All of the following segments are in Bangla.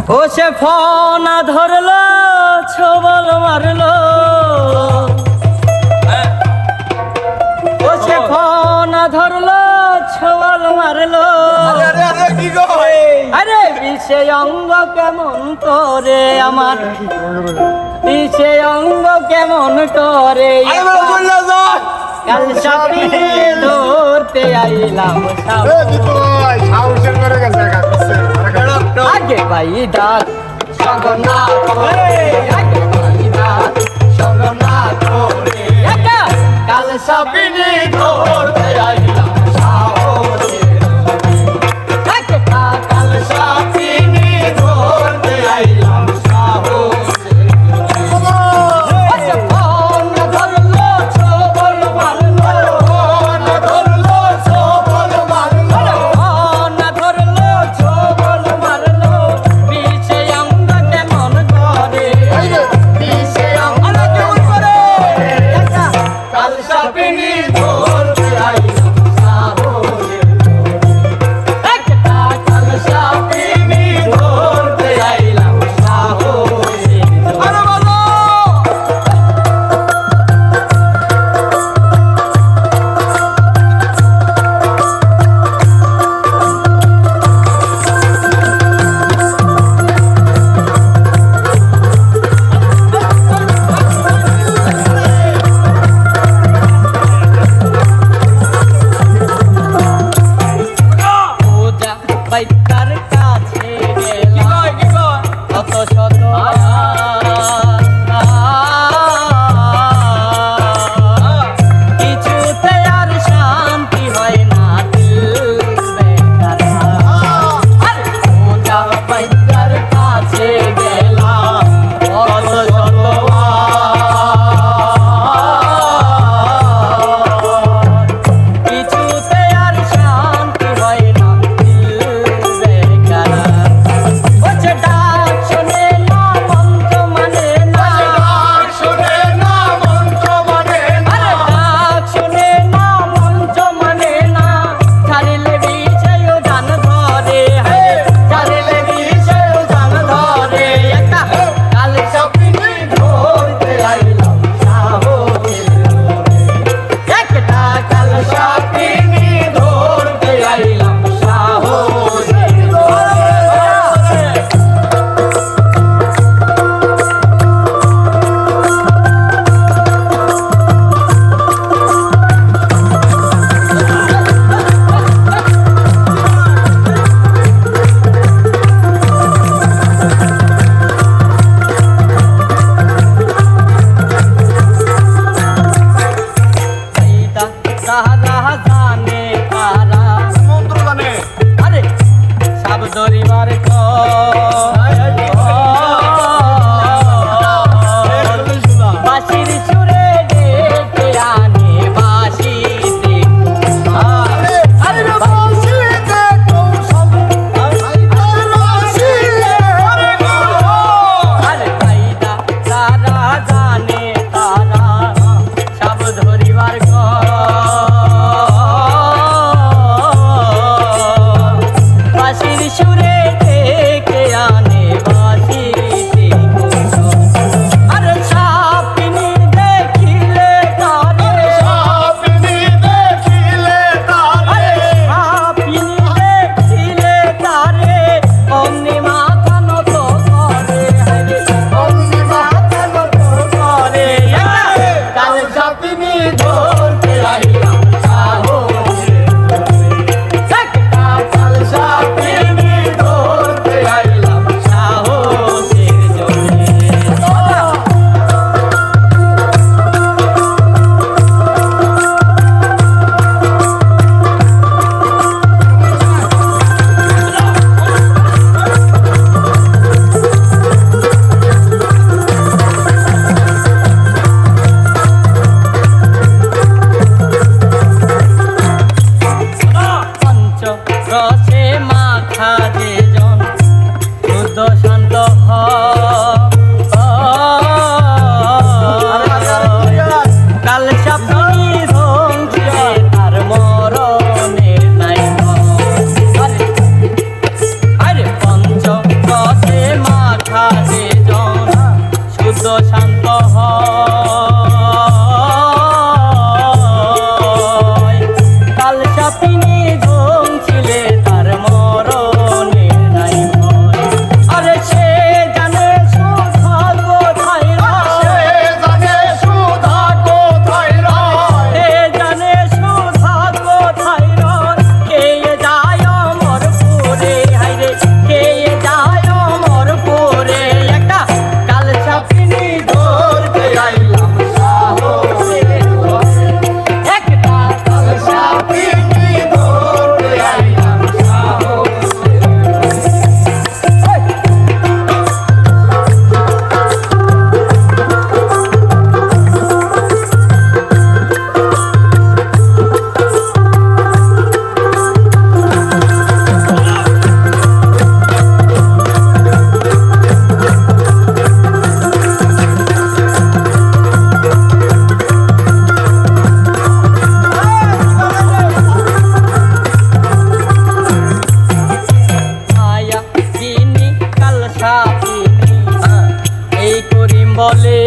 ও সে ফোনা ধরলো ছবল মারলো ও সে ফোনা ধরলো ছবল মারলো আরে বিষে অঙ্গ কেমন করে আমার বিষে অঙ্গ কেমন করে কাল সাপিনে ধরতে আইলাম আগে ভাই দাঁত সঙ্গ না করে আগে ভাই দাঁত সঙ্গ না করে কাল সাপিনে ধরতে আইলাম কাল সাপিনে ধরতে আইলাম কথা যে জন শুদ্ধ শান্ত হয় কাল সাপিনী ধন ছিলে তার মরণে নাই ভয় আরে সে জানে সুধা কোথায় রয় জানে সুধা কোথায় রয় সে জানে সুধা কোথায় রয় কে যায় অমরপুরে হায়রে কে যায় অমরপুরে একটা কাল সাপিনী ধরতে আইলাম সাহসের বশে একটা কাল সাপিনী ধরতে আইলাম সাহসের বশে মায়া বিনি কাল সাপিনী এই করিম বলে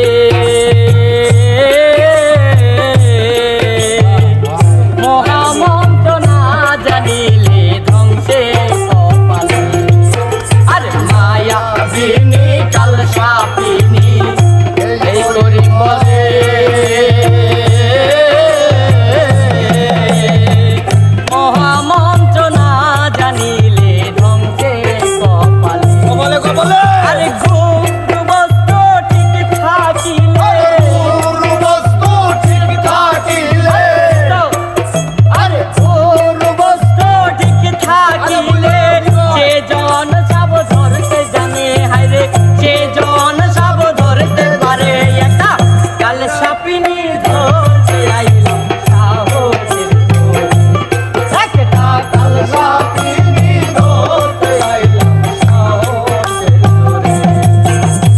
মহামন্ত্র না জানিলে ধ্বংসে কপালে আরে মায়া বিনি কাল সাপিনী এই করিম বলে মহামন্ত্র না জানিলে ধ্বংসে কপালে কপালে কপালে আরে ঘুম বস্তু ঠিক থাকিলে বস্তু ঠিক থাকিলে আরে ঘুম বস্তু ঠিক থাকিলে সে জন সব ধরতে জানে হায়রে সে জন সব ধরতে পারে একটা কাল সাপিনী ধরতে আইলাম সাহসের জোরে। একটা কাল সাপিনী ধরতে আইলাম সাহসের জোরে।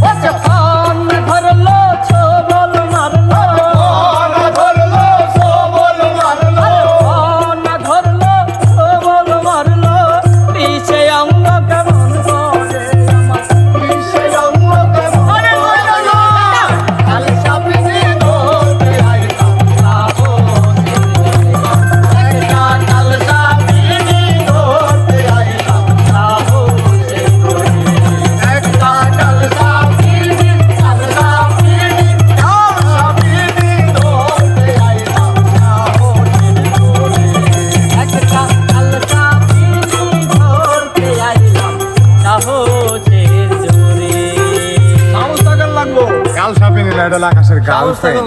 ও যখন ধরলো ছোবল মারলো না ধরলো সবল মারলো না ধরলো ছোবল মারলো পিছে অঙ্গ কেমন করে আমার সে অঙ্গ কেমন কাল সাপিনী ধরতে আইলাম সাহসের জোরে। একটা কাল সাপিনী ধরতে আইলাম সাহসের জোরে। একটা কাল সাপিনী সাপিনী ধরতে আইলাম সাহসের জোরে। একটা কাল সাপিনী ধরতে আইলাম সাহসের জোরে। সাহস থাকার লাগবো গাল সাপে নিলে এটা আকাশের গাল সাহস থাকার